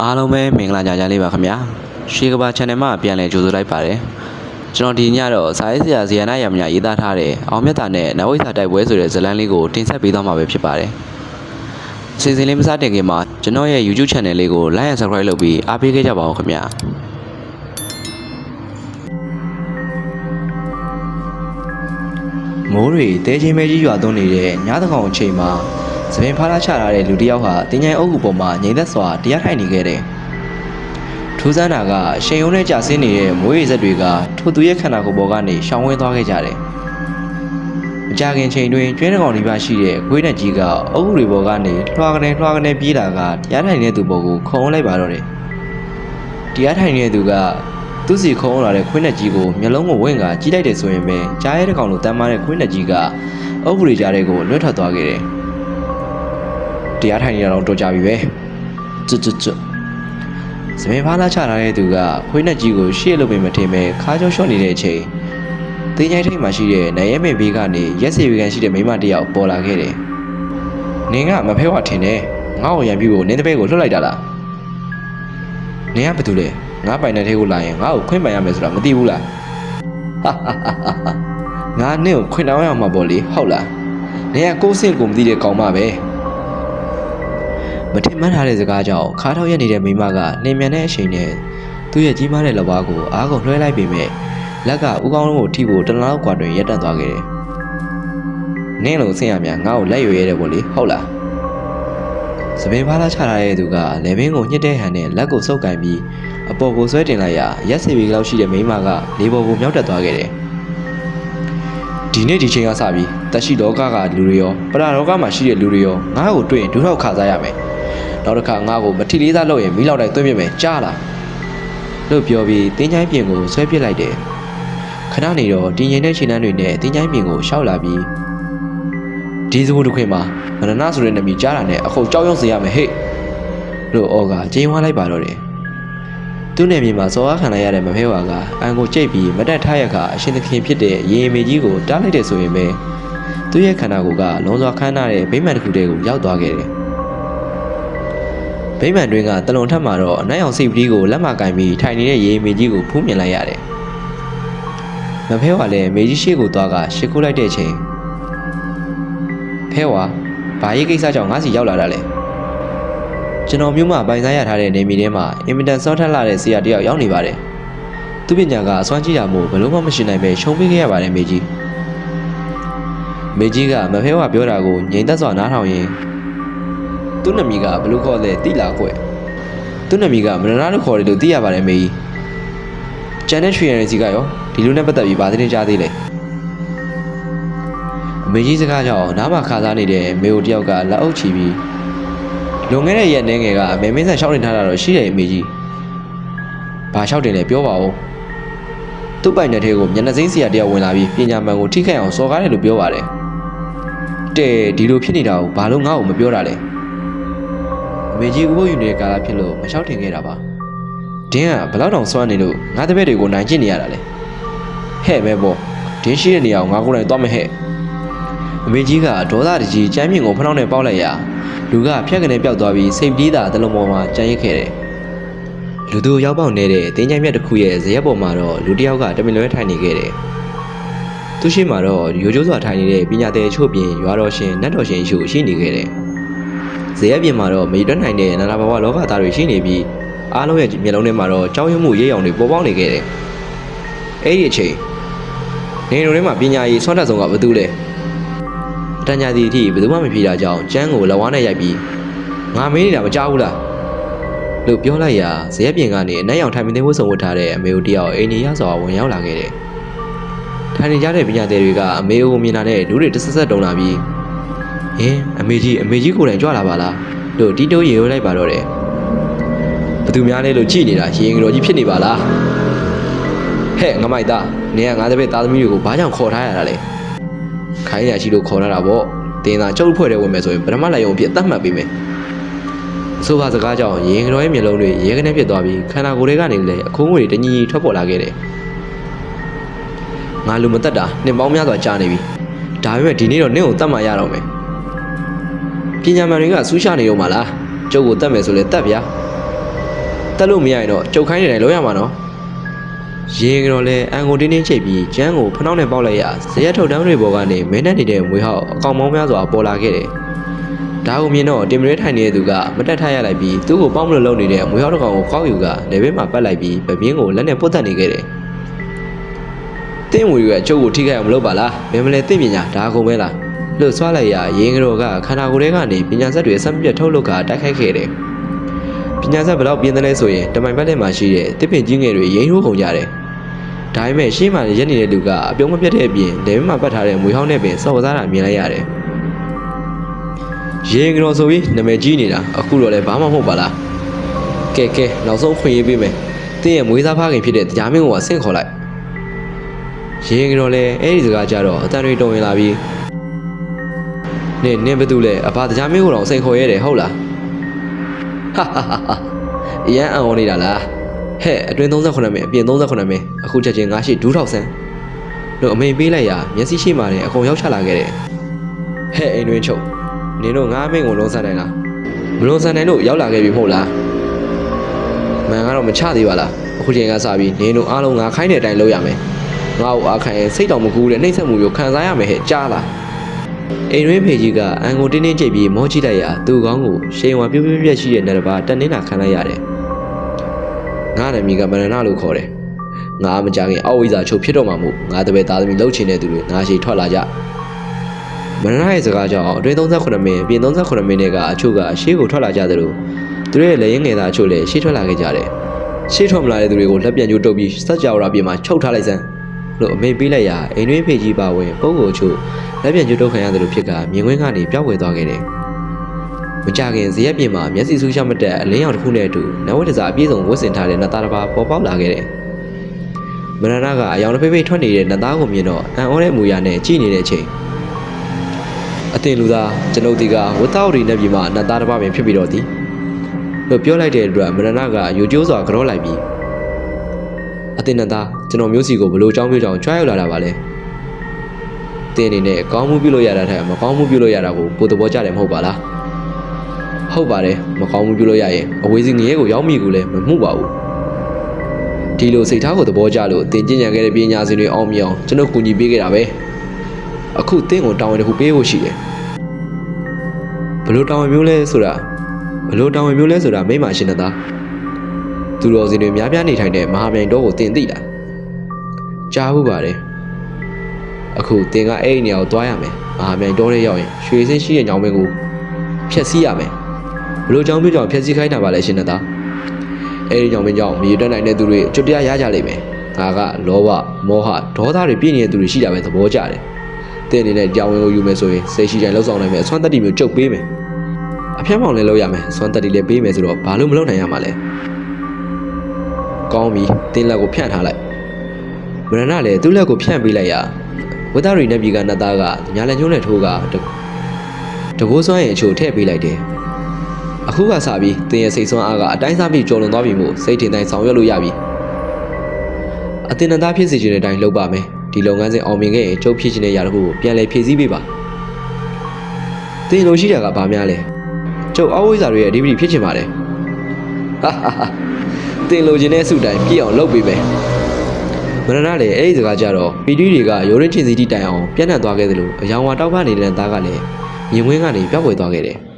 အားလုံးပဲမင်္ဂလာကြလေးပါခင်ဗျာရှေးကဘာ channel မှာပြန်လည်ကြိုဆိုလိုက်ပါတယ်ကျွန်တော်ဒီညတော့စာရေးဆရာဇေယနာရမညာရေးသားထားတဲ့အောင်မြတ်တာနဲ့နဝိသတိုက်ပွဲဆိုတဲ့ဇာတ်လမ်းလေးကိုတင်ဆက်ပေးသွားမှာပဲဖြစ်ပါတယ်စီစဉ်လေးမစတင်ခင်မှာကျွန်တော်ရဲ့ YouTube channel လေးကို like and subscribe လုပ်ပြီးအားပေးခဲ့ကြပါဦးခင်ဗျာမိုးတွေတဲချင်းမဲကြီးရွာသွန်းနေတဲ့ညသကောင်အချိန်မှာသပင်ဖားလာချထားတဲ့လူတစ်ယောက်ဟာတင်ញိုင်အုပ်ကူပေါ်မှာငြိမ်သက်စွာတရားထိုင်နေခဲ့တယ်။ထူးဆန်းတာကရှင်ယုံနဲ့ကြာဆင်းနေတဲ့မွေးရည်ဆက်တွေကထိုသူရဲ့ခန္ဓာကိုယ်ပေါ်ကနေရှောင်ဝဲသွားခဲ့ကြတယ်။မကြာခင်ချိန်တွင်ကျွဲတကောင်ဒီပါရှိတဲ့ခွေးနဲ့ကြီးကအုပ်ကူတွေပေါ်ကနေလွှာကနေပြေးလာကတရားထိုင်နေတဲ့သူပေါ်ကိုခုံလိုက်ပါတော့တယ်။တရားထိုင်နေတဲ့သူကသူ့စီခုံလာတဲ့ခွေးနဲ့ကြီးကိုမျက်လုံးကိုဝင့်ကကြီးလိုက်တယ်ဆိုရင်ပဲကြားရဲတကောင်လိုတမ်းမာတဲ့ခွေးနဲ့ကြီးကအုပ်ကူတွေကြားထဲကိုလွတ်ထွက်သွားခဲ့တယ်။တရားထိုင်နေတော့တော်ကြပြီပဲကျွတ်စပင်ဖားလာချထားတဲ့သူကခွေးနဲ့ကြီးကိုရှေ့လို့ပင်မထင်ပဲခါးကြောရှော့နေတဲ့အချိန်တင်းချိုင်းထိပ်မှာရှိတဲ့နိုင်ရဲမေဘေးကနေရက်စီဝေကန်ရှိတဲ့မိမတစ်ယောက်ပေါ်လာခဲ့တယ်။နင်ကမဖဲဝထင်တယ်ငါ့ကိုရံပြဖို့နင်းတဲ့ဘက်ကိုလှုပ်လိုက်တာလား။နင်ကဘာတူလဲငါပိုင်တဲ့ထဲကိုလာရင်ငါ့ကိုခွင့်ပန်ရမယ်ဆိုတာမသိဘူးလား။ငါနင့်ကိုခွင့်တောင်းရမှာပေါ့လေဟုတ်လား။နင်ကကိုယ်စင့်ကိုမသိတဲ့ကောင်မပဲ။မထင်မှန်းထားတဲ့စကားကြောင့်ခါထောက်ရက်နေတဲ့မိမကနှင်မြန်တဲ့အချိန်နဲ့သူ့ရဲ့ကြီးမားတဲ့လက်ဝါးကိုအားကုန်လွှဲလိုက်ပေမဲ့လက်ကဦးကောင်းလုံးကိုထိဖို့တလားလောက်ကွာတွင်ရက်တန့်သွားခဲ့တယ်။နင်းလုံးဆင်းရမြငါ့ကိုလက်ရွယ်ရဲတယ်ပေါ့လေဟုတ်လား။စပင်ဖားလာချထားတဲ့သူကလေဘင်းကိုညှစ်တဲ့ဟန်နဲ့လက်ကိုစုပ်ကင်ပြီးအပေါ်ကိုဆွဲတင်လိုက်ရာရက်စီဘီလောက်ရှိတဲ့မိမကလေပေါ်ကိုမြောက်တက်သွားခဲ့တယ်။ဒီနေ့ဒီချိန်ကစပြီးတက်ရှိလောကကလူတွေရောပရာလောကမှာရှိတဲ့လူတွေရောငါ့ကိုတွေ့ရင်ဒုထောက်ခါစားရမယ်။နောက်တစ်ခါငါ့ကိုမထီလေးသားလုပ်ရင်မီးလောက်တိုင်းသွင်းပြမယ်ကြားလားလို့ပြောပြီးတင်းချိုင်းပြင်ကိုဆွဲပစ်လိုက်တယ်ခဏနေတော့တင်းငိန်တဲ့ခြေနှမ်းတွေနဲ့တင်းချိုင်းပြင်ကိုရှောက်လာပြီးဒီစကူတစ်ခွင်မှာမရဏဆိုတဲ့နမီကြားတာနဲ့အခုကြောက်ရွံ့စေရမယ်ဟဲ့လို့အော်ကကျင်းဝါလိုက်ပါတော့တယ်သူ့နယ်မြေမှာစော်ကားခံလိုက်ရတဲ့မဖဲဝါကအန်ကိုကြိတ်ပြီးမတက်ထားရခါအရှင်သခင်ဖြစ်တဲ့ရေမေကြီးကိုတားလိုက်တယ်ဆိုရင်ပဲသူ့ရဲ့ခန္ဓာကိုယ်ကလုံးစွာခမ်းနားတဲ့ဗိမာန်တစ်ခုတည်းကိုရောက်သွားခဲ့တယ်ဗိမာန်တွင်ကတလွန်ထက်မှာတော့အနိုင်အောင်စိတ်ပီးကိုလက်မကင်ပြီးထိုင်နေတဲ့ရေမေကြီးကိုဖူးမြင်လိုက်ရတယ်။မဖဲဝါလည်းမေကြီးရှိကိုသွားကရှစ်ခိုးလိုက်တဲ့အချိန်ဖဲဝါဘာရေးကိစ္စကြောင့်ငါစီရောက်လာတာလဲ။ကျွန်တော်မျိုးမှပိုင်ဆိုင်ရထားတဲ့နေမီထဲမှာအင်မတန်စောထက်လာတဲ့ဆရာတယောက်ရောက်နေပါတယ်။သူ့ပညာကအစွမ်းကြီးတာမို့ဘလို့မှမရှိနိုင်ပဲရှုံးပေးခဲ့ရပါတယ်မေကြီး။မေကြီးကမဖဲဝါပြောတာကိုငြိမ်သက်စွာနားထောင်ရင်းသူ့နမီကဘလို့ခေါ်လဲတိလာကွယ်သူ့နမီကမရဏလို့ခေါ်တယ်လို့သိရပါတယ်မေကြီးကျန်တဲ့ရွှေရည်စီကရောဒီလူနဲ့ပတ်သက်ပြီးဗာသတင်းကြားသေးလဲအမေကြီးစကားကြောင့်နားမှာခါစားနေတဲ့မေကိုတယောက်ကလက်အုပ်ချီပြီးလွန်ခဲ့တဲ့ရက်နှင်းငယ်ကအမေမင်းဆန်ရှောက်နေထားတာတော့ရှိတယ်အမေကြီးဘာရှောက်တင်လဲပြောပါဦးသူ့ပိုင်တဲ့ထဲကိုမျက်နှာစိမ်းဆရာတယောက်ဝင်လာပြီးပညာမှန်ကိုထိခိုက်အောင်စော်ကားတယ်လို့ပြောပါတယ်တဲ့ဒီလိုဖြစ်နေတာကိုဘာလို့ငါ့ကိုမပြောတာလဲမေကြီးဥပုပ်ယူနေတဲ့ကာလဖြစ်လို့မလျှောက်တင်ခဲ့တာပါဒင်းကဘလောက်တောင်စွမ်းနေလို့ငါတပည့်တွေကိုနိုင်ကျင့်နေရတာလေဟဲ့မဲပေါ့ဒင်းရှိတဲ့နေရာကိုငါကိုယ်တိုင်သွားမယ်ဟဲ့အမေကြီးကဒေါသတကြီးကျမ်းမြင့်ကိုဖနှောင်းနဲ့ပေါက်လိုက်ရာလူကဖြက်ကနေပျောက်သွားပြီးစိတ်ပြေးတာတလုံးပေါ်မှာကျန်ရစ်ခဲ့တယ်လူသူရောက်ပေါက်နေတဲ့တင်းချိုင်းမြက်တစ်ခုရဲ့ဇရက်ပေါ်မှာတော့လူတစ်ယောက်ကတမင်လွဲထိုင်နေခဲ့တယ်သူရှိမှတော့ရိုးရိုးစွာထိုင်နေတဲ့ပညာသည်ချို့ပြင်ရွာတော်ရှင်နတ်တော်ရှင်ရှိရှိနေခဲ့တယ်ဇေယျပြင်မှာတော့မေတွက်နိုင်တဲ့နာနာဘဝလောကသားတွေရှိနေပြီးအားလုံးရဲ့မျက်လုံးထဲမှာတော့ကြောင်းရွံ့မှုရိပ်ရောင်တွေပေါ်ပေါက်နေခဲ့တယ်။အဲ့ဒီအချိန်နေတို့ထဲမှာပညာရေးဆွမ်းထက်ဆုံးကဘသူလဲ။တန်ညာတီအထိဘယ်သူမှမဖြေတာကြောင့်ကျန်းကိုလက်ဝါးနဲ့ရိုက်ပြီးငါမင်းနေတာမကြောက်ဘူးလား။လို့ပြောလိုက်ရာဇေယျပြင်ကနေအနက်ရောင်ထိုင်မင်းသိဝတ်ဆောင်ဝတ်ထားတဲ့အမေတို့တယောက်အိမ်ကြီးရစွာဝင်ရောက်လာခဲ့တယ်။ထိုင်နေကြတဲ့ပညာသည်တွေကအမေကိုမြင်လာတဲ့လူတွေတဆက်ဆက်တုံလာပြီးဟင်အမေကြီးကိုယ်တိုင်ကြွလာပါလားလို့တီတိုးရေရိုးလိုက်ပါတော့တယ်ဘသူများလဲလို့ကြည့်နေတာရင်ကြော်ကြီးဖြစ်နေပါလားဟဲ့ငမိုက်သားနေကငါတပည့်သားသမီးတွေကိုဘာကြောင့်ခေါ်ထားရတာလဲခိုင်းရရှိလို့ခေါ်ထားတာပေါ့တင်သာကျုပ်ဖွဲ့တဲ့ဝင်မယ်ဆိုရင်ပထမလိုက်ရုံဖြစ်တတ်မှတ်ပေးမယ်ဆိုပါစကားကြောင့်ရင်ကြော်ရဲ့မျက်လုံးတွေရဲကနေဖြစ်သွားပြီးခန္ဓာကိုယ်တွေကနေလည်းအခိုးငွေတွေတညီထွက်ပေါ်လာခဲ့တယ်ငါလူမတက်တာနှစ်ပေါင်းများစွာကြာနေပြီဒါပေမဲ့ဒီနေ့တော့နင့်ကိုတတ်မှရတော့မယ်ပညာမှန်တွေကဆူးရှာနေတော့မှလားကျုပ်ကိုတတ်မယ်ဆိုလဲတတ်ဗျာ တက်လို့မရရင်တော့ကြုတ်ခိုင်းနေတယ်လို့ရမှာနော်ရေကတော့လေအန်ကိုတင်းတင်းချိတ်ပြီးကျန်းကိုဖနှောင်းနဲ့ပေါက်လိုက်ရဇရက်ထုတ်တန်းတွေပေါ်ကနေမင်းနဲ့နေတဲ့မွေဟောက်အကောင်မောင်းများစွာပေါ်လာခဲ့တယ်ဒါကိုမြင်တော့တင်မရဲထိုင်နေတဲ့သူကမတက်ထရလိုက်ပြီးသူ့ကိုပေါက်မလို့လုံနေတဲ့မွေဟောက်တစ်ကောင်ကိုကောက်ယူကလေဘေးမှာပတ်လိုက်ပြီးပပင်းကိုလက်နဲ့ပုတ်တက်နေခဲ့တယ်တင်းမွေကအကျုပ်ကိုထိခိုက်အောင်မလုပ်ပါလားမင်းမလဲသိပညာဒါကုန်ပဲလားလှုပ်ဆွားလိုက်ရရေကတော့ကခန္ဓာကိုယ်ထဲကနေပညာဆက်တွေဆက်ပြတ်ထုတ်လုပ်ကတိုက်ခိုက်ခဲ့တယ်ပညာဆက်ဘယ်လောက်ပြင်းတယ်လဲဆိုရင်တမိုင်ပတ်လက်မှာရှိတဲ့တစ်ပင်ကြီးငယ်တွေရိမ့်ထိုးကုန်ကြတယ်ဒါပေမဲ့ရှေ့မှာရက်နေတဲ့လူကအပြုံးမပြတ်တဲ့အပြင်လေဘေးမှာပတ်ထားတဲ့မွေဟောင်းနဲ့ပင်စော်ကစားတာမြင်လိုက်ရတယ်ရေကတော့ဆိုပြီးနာမည်ကြီးနေတာအခုတော့လည်းဘာမှမဟုတ်ပါလားကဲနောက်ဆုံးခွင့်ရေးပေးမယ်တင်းရဲ့မွေးစားဖခင်ဖြစ်တဲ့တရားမင်းကိုဆင့်ခေါ်လိုက်ရေကတော့လည်းအဲ့ဒီစကားကြတော့အတန်တွေတုံရင်လာပြီးနင်းဘယ်သူလဲအဖတရားမင်းကိုတော့ဆင့်ခေါ်ရတယ်ဟုတ်လားဟာအရန်အံ့ဩနေတာလားဟဲ့အတွင်း38မိနစ်အပြင်38မိနစ်အခုချက်ချင်းငါရှိဒူးထောက်ဆန်းတို့အမိန်ပေးလိုက်ရမျက်စိရှိမှလည်းအကုန်ရောက်ချလာခဲ့တယ်ဟဲ့အိမ်တွင်းချုပ်နင်တို့ငါအမိန်ကိုလုံးဆန်းနိုင်လားမလုံးဆန်းနိုင်လို့ရောက်လာခဲ့ပြီမဟုတ်လားမန်ကတော့မချသေးပါလားအခုချိန်ကစပြီးနင်တို့အားလုံးငါခိုင်းတဲ့အတိုင်းလုပ်ရမယ်ငါ့ကိုအားခိုင်းရင်စိတ်တော်မကူတဲ့နှိမ့်ဆက်မှုမျိုးခံစားရမယ်ဟဲ့ကြားလားအိမ်တွင်းဖေကြီးကအန်ကိုတင်းတင်းကြိတ်ပြီးမောကြည့်လိုက်ရသူ့ကောင်းကိုရှိန်ဝါပြပြရှိတဲ့နေတပါတက်နေတာခံလိုက်ရတယ်ငါနာမည်ကမရဏလို့ခေါ်တယ်ငါမကြခင်အောက်ဝိဇာချုပ်ဖြစ်တော့မှမို့ငါတပည့်သားသမီးလှုပ်ချင်တဲ့သူတွေငါရှိထွက်လာကြမရဏရဲ့စကားကြောင့်အတွင်း38မိနစ်ပြင်38မိနစ်ကအချို့ကအရှိကိုထွက်လာကြသလိုသူတို့ရဲ့လက်ရင်းငယ်သားအချို့လည်းရှေ့ထွက်လာခဲ့ကြတယ်ရှေ့ထွက်မလာတဲ့သူတွေကိုလက်ပြန်ကျိုးတုပ်ပြီးစက်ကြော်ရာပြင်မှာချုပ်ထားလိုက်စမ်းလို့အမိန်ပေးလိုက်ရအိမ်တွင်းဖေကြီးပါဝင်ပုံကိုအချို့လက်ပြန်ကျိုးတုပ်ခံရတယ်လို့ဖြစ်ကမြင်ကွင်းကနေပျောက်ွယ်သွားခဲ့တယ်မကြခင်ဇရက်ပြင်မှာမျက်စိဆူးရှမတက်အလင်းရောင်တစ်ခုနဲ့အတူနဝတ္တစာအပြည့်စုံဝတ်ဆင်ထားတဲ့နတ်သားတစ်ပါးပေါ်ပေါက်လာခဲ့တယ်မရဏကအယောင်တစ်ဖိဖိထွက်နေတဲ့နတ်သားကိုမြင်တော့အံ့ဩတဲ့မူရနဲ့ကြည့်နေတဲ့အချိန်အတင်လူသားကျွန်ုပ်ဒီကဝတ်သားရီနဲ့ပြည်မှာနတ်သားတစ်ပါးပင်ဖြစ်ပြီးတော့သည်လို့ပြောလိုက်တဲ့အတွက်မရဏကယူကျိုးစွာကြောလိုက်ပြီးအတင်နတ်သားကျွန်တော်မျိုးစီကိုဘလို့အကြောင်းပြကြောင်ကြွားရောက်လာတာပါလဲတင်းအနေနဲ့ကောင်းမှုပြုလို့ရတာထက်မကောင်းမှုပြုလို့ရတာကိုပိုသဘောကျတယ်မဟုတ်ပါလားဟုတ်ပါတယ်မကောင်းမှုပြုလို့ရရင်အဝေးစီငရဲကိုရောက်မိကူလည်းမမှုပါဘူးဒီလိုစိတ်ထားကိုသဘောကျလို့တင်ကျင့်ကြံခဲ့တဲ့ပညာရှင်တွေအောင်မြင်အောင်ကျွန်တော်ကူညီပေးခဲ့တာပဲအခုတင်းကိုတောင်းဝင်တစ်ခုပေးဖို့ရှိတယ်ဘလို့တောင်းဝင်မျိုးလဲဆိုတာမိမရှင်သားသူတော်စင်တွေများပြားနေထိုင်တဲ့မဟာမြိုင်တော်ကိုတင်သိလားကြားဘူးပါတယ်အခုတင်ကအဲ့ဒီနေရာကိုသွားရမယ်မဟာမြိုင်တော်ထဲရောက်ရင်ရွှေစင်းရှိတဲ့ညောင်မင်းကိုဖျက်ဆီးရမယ်ဘလို့ကြောင့်ပြောကြောင့်ဖျက်ဆီးခိုင်းတာပါလဲရှင်သားအဲ့ဒီညောင်မင်းကြောင့်မြေတွက်နိုင်တဲ့သူတွေကျွတ်တရားရကြလိမ့်မယ်ငါကလောဘမောဟဒေါသတွေပြည့်နေတဲ့သူတွေရှိတာပဲသဘောကျတယ်တင်အနေနဲ့ကြောင်ဝင်ကိုယူမယ်ဆိုရင်စိတ်ရှိတိုင်းလှုပ်ဆောင်နိုင်မယ်အစွမ်းတက်တီမျိုးကျုပ်ပေးမယ်အဖျက်မောင်လည်းလုပ်ရမယ်အစွမ်းတက်တီလည်းပေးမယ်ဆိုတော့ဘာလို့မလုပ်နိုင်ရမှာလဲကောင်းပြီတင်းလက်ကိုဖြန့်ထားလိုက်မရဏလည်းသူ့လက်ကိုဖြန့်ပေးလိုက်ရဝတ်သားရီနဲ့ပြည်ကနတ်သားကညာလက်ညှိုးနဲ့ထိုးကတကိုးစွမ်းရဲ့အချို့ထည့်ပေးလိုက်တယ်အခုကစပြီးတင်းရဲ့စိတ်ဆွမ်းအားကအတိုင်းစားပြီးကြော်လွန်သွားပြီမို့စိတ်ထင်တိုင်းဆောင်ရွက်လို့ရပြီအတင်နသားဖြစ်စေချင်တဲ့အတိုင်းလုပ်ပါမယ်ဒီလုပ်ငန်းစဉ်အောင်မြင်ခဲ့ရင်ကျုပ်ဖြစ်ချင်တဲ့ຢာတစ်ခုကိုပြန်လည်ဖြည့်ဆည်းပေးပါတင်းလိုရှိတာကဘာများလဲကျုပ်အဝိဇ္ဇာတွေရဲ့အဓိပတိဖြစ်ချင်ပါတယ်ဟာတင်လိုချင်တဲ့အစုတိုင်းပြည့်အောင်လုပ်ပေးမယ်မရဏလည်းအဲ့ဒီစကားကြတော့ပီတီတွေကရိုးရင်းချင်းစီတီတိုင်အောင်ပြန့်နှံ့သွားခဲ့သလိုအယောင်ဝါတောက်ပနေတဲ့သားကလည်းမြင်ကွင်းကနေပျောက်ကွယ်သွားခဲ့တယ်